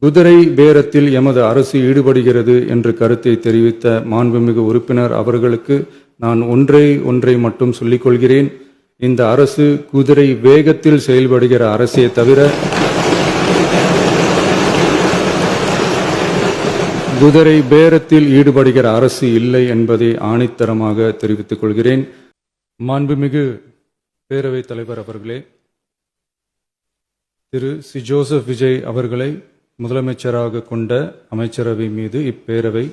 குதிரை பேரத்தில் எமது அரசு ஈடுபடுகிறது என்ற கருத்தை தெரிவித்த மாண்புமிகு உறுப்பினர் அவர்களுக்கு நான் ஒன்றை மட்டும் சொல்லிக் கொள்கிறேன். இந்த அரசு குதிரை வேகத்தில் செயல்படுகிற அரசே தவிர குதிரை பேரத்தில் ஈடுபடுகிற அரசு இல்லை என்பதை ஆணித்தரமாக தெரிவித்துக் கொள்கிறேன். மாண்புமிகு பேரவைத் தலைவர் அவர்களே, திரு சி ஜோசப் விஜய் அவர்களை முதலமைச்சராக கொண்ட அமைச்சரவை மீது இப்பேரவை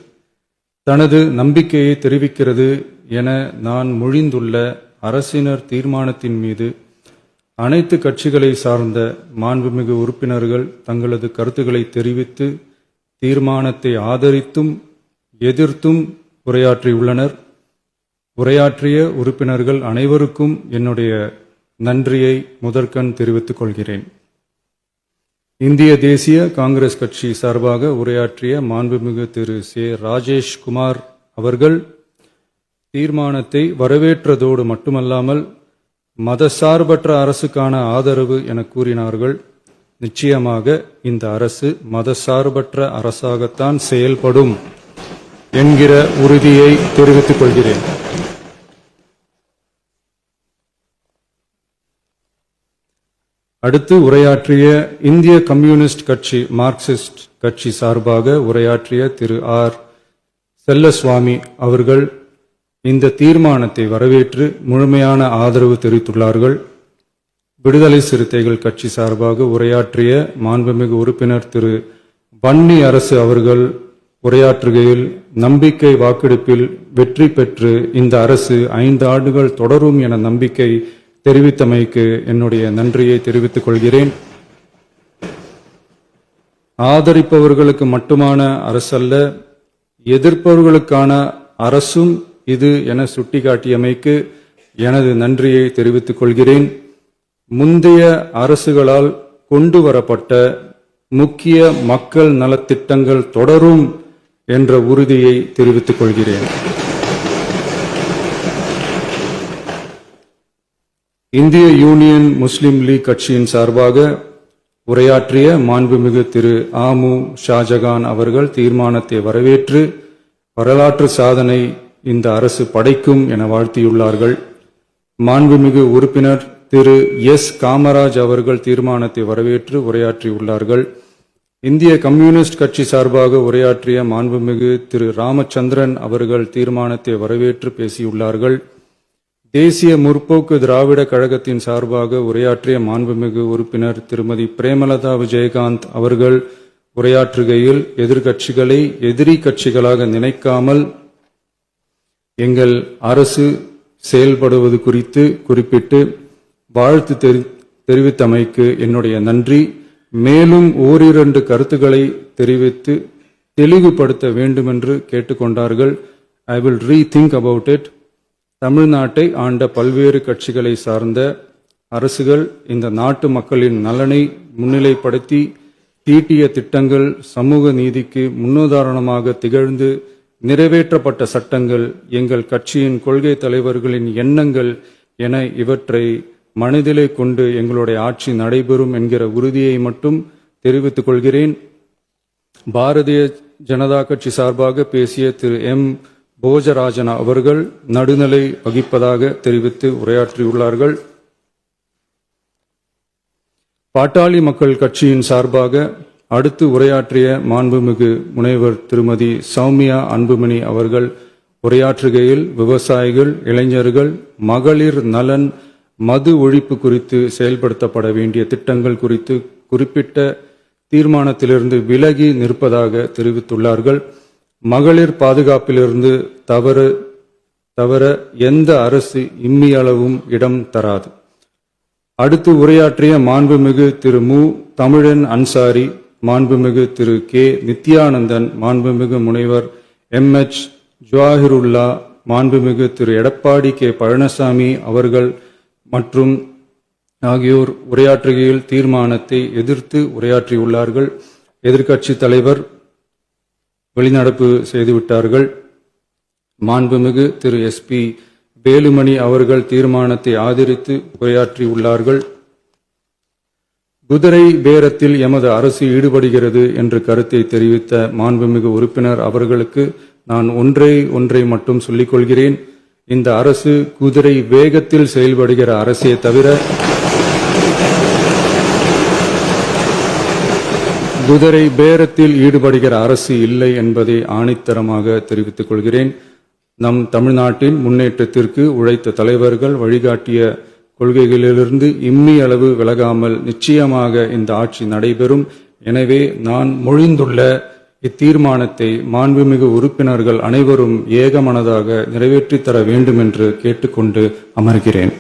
தனது நம்பிக்கையை தெரிவிக்கிறது என நான் மொழிந்துள்ள அரசினர் தீர்மானத்தின் மீது அனைத்து கட்சிகளை சார்ந்த மாண்புமிகு உறுப்பினர்கள் தங்களது கருத்துக்களை தெரிவித்து தீர்மானத்தை ஆதரித்தும் எதிர்த்தும் உரையாற்றியுள்ளனர். உரையாற்றிய உறுப்பினர்கள் அனைவருக்கும் என்னுடைய நன்றியை முதற்கண் தெரிவித்துக் கொள்கிறேன். இந்திய தேசிய காங்கிரஸ் கட்சி சார்பாக உரையாற்றிய மாண்புமிகு திரு சே ராஜேஷ் குமார் அவர்கள் தீர்மானத்தை வரவேற்றதோடு மட்டுமல்லாமல் மதசார்பற்ற அரசுக்கான ஆதரவு என கூறினார்கள். நிச்சயமாக இந்த அரசு மதசார்பற்ற அரசாகத்தான் செயல்படும் என்கிற உறுதியை தெரிவித்துக் கொள்கிறேன். அடுத்து உரையாற்றிய இந்திய கம்யூனிஸ்ட் கட்சி மார்க்சிஸ்ட் கட்சி சார்பாக உரையாற்றிய திரு ஆர் செல்லசுவாமி அவர்கள் இந்த தீர்மானத்தை வரவேற்று முழுமையான ஆதரவு தெரிவித்துள்ளார்கள். விடுதலை சிறுத்தைகள் கட்சி சார்பாக உரையாற்றிய மாண்புமிகு உறுப்பினர் திரு வன்னி அரசு அவர்கள் உரையாற்றுகையில் நம்பிக்கை வாக்கெடுப்பில் வெற்றி பெற்று இந்த அரசு 5 ஆண்டுகள் தொடரும் என நம்பிக்கை தெரிவித்தமைக்கு என்னுடைய நன்றியை தெரிவித்துக் கொள்கிறேன். ஆதரிப்பவர்களுக்கு மட்டுமான அரசல்ல, எதிர்ப்பவர்களுக்கான அரசும் இது என சுட்டிக்காட்டியமைக்கு எனது நன்றியை தெரிவித்துக் கொள்கிறேன். முந்தைய அரசுகளால் கொண்டு வரப்பட்ட முக்கிய மக்கள் நலத்திட்டங்கள் தொடரும் என்ற உறுதியை தெரிவித்துக் கொள்கிறேன். இந்திய யூனியன் முஸ்லிம் லீக் கட்சியின் சார்பாக உரையாற்றிய மாண்புமிகு திரு ஆமு ஷாஜகான் அவர்கள் தீர்மானத்தை வரவேற்று வரலாற்று சாதனை இந்த அரசு படைக்கும் என வாழ்த்தியுள்ளார்கள். மாண்புமிகு உறுப்பினர் திரு எஸ் காமராஜ் அவர்கள் தீர்மானத்தை வரவேற்று உரையாற்றியுள்ளார்கள். இந்திய கம்யூனிஸ்ட் கட்சி சார்பாக உரையாற்றிய மாண்புமிகு திரு ராமச்சந்திரன் அவர்கள் தீர்மானத்தை வரவேற்று பேசியுள்ளார்கள். தேசிய முற்போக்கு திராவிட கழகத்தின் சார்பாக உரையாற்றிய மாண்புமிகு உறுப்பினர் திருமதி பிரேமலதா விஜயகாந்த் அவர்கள் உரையாற்றுகையில் எதிர்கட்சிகளை எதிரி கட்சிகளாக நினைக்காமல் எங்கள் அரசு செயல்படுவது குறித்து குறிப்பிட்டு வாழ்த்து தெரிவித்தமைக்கு என்னுடைய நன்றி. மேலும் ஓரிரண்டு கருத்துக்களை தெரிவித்து தெளிவுபடுத்த வேண்டுமென்று கேட்டுக்கொண்டார்கள். I will rethink about it. தமிழ்நாட்டை ஆண்ட பல்வேறு கட்சிகளை சார்ந்த அரசுகள் இந்த நாட்டு மக்களின் நலனை முன்னிலைப்படுத்தி தீட்டிய திட்டங்கள் சமூக நீதிக்கு முன்னுதாரணமாக திகழ்ந்து நிறைவேற்றப்பட்ட சட்டங்கள் எங்கள் கட்சியின் கொள்கை தலைவர்களின் எண்ணங்கள் என இவற்றை மனதிலே கொண்டு எங்களுடைய ஆட்சி நடைபெறும் என்கிற உறுதியை மட்டும் தெரிவித்துக் கொள்கிறேன். பாரதிய ஜனதா கட்சி சார்பாக பேசிய திரு எம் போஜராஜன் அவர்கள் நடுநிலை வகிப்பதாக தெரிவித்து உரையாற்றியுள்ளார்கள். பாட்டாளி மக்கள் கட்சியின் சார்பாக அடுத்து உரையாற்றிய மாண்புமிகு முனைவர் திருமதி சௌமியா அன்புமணி அவர்கள் உரையாற்றுகையில் விவசாயிகள், இளைஞர்கள், மகளிர் நலன், மது ஒழிப்பு குறித்து செயல்படுத்தப்பட வேண்டிய திட்டங்கள் குறித்து குறிப்பிட்ட தீர்மானத்திலிருந்து விலகி நிற்பதாக தெரிவித்துள்ளார்கள். மகளிர் பாதுகாப்பிலிருந்து தவற எந்த அரசு இம்மியளவும் இடம் தராது. அடுத்து உரையாற்றிய மாண்புமிகு திரு மு தமிழன் அன்சாரி, மாண்புமிகு திரு கே நித்யானந்தன், மாண்புமிகு முனைவர் எம்எச் ஜவாஹிருல்லா, மாண்புமிகு திரு எடப்பாடி கே பழனிசாமி அவர்கள் மற்றும் ஆகியோர் உரையாற்றுகையில் தீர்மானத்தை எதிர்த்து உரையாற்றியுள்ளார்கள். எதிர்க்கட்சி தலைவர் வெளிநடப்பு செய்துவிட்டார்கள். மாண்புமிகு திரு எஸ்பி வேலுமணி அவர்கள் தீர்மானத்தை ஆதரித்து உரையாற்றியுள்ளார்கள். குதிரை பேரத்தில் எமது அரசு ஈடுபடுகிறது என்ற கருத்தை தெரிவித்த மாண்புமிகு உறுப்பினர் அவர்களுக்கு நான் ஒன்றை மட்டும் சொல்லிக் கொள்கிறேன். இந்த அரசு குதிரை வேகத்தில் செயல்படுகிற அரசே தவிர குதிரை பேரத்தில் ஈடுபடுகிற அரசு இல்லை என்பதை ஆணித்தரமாக தெரிவித்துக் கொள்கிறேன். நம் தமிழ்நாட்டின் முன்னேற்றத்திற்கு உழைத்த தலைவர்கள் வழிகாட்டிய கொள்கைகளிலிருந்து இம்மி அளவு விலகாமல் நிச்சயமாக இந்த ஆட்சி நடைபெறும். எனவே நான் மொழிந்துள்ள இத்தீர்மானத்தை மாண்புமிகு உறுப்பினர்கள் அனைவரும் ஏகமனதாக நிறைவேற்றித் தர வேண்டும் என்று கேட்டுக்கொண்டு அமர்கிறேன்.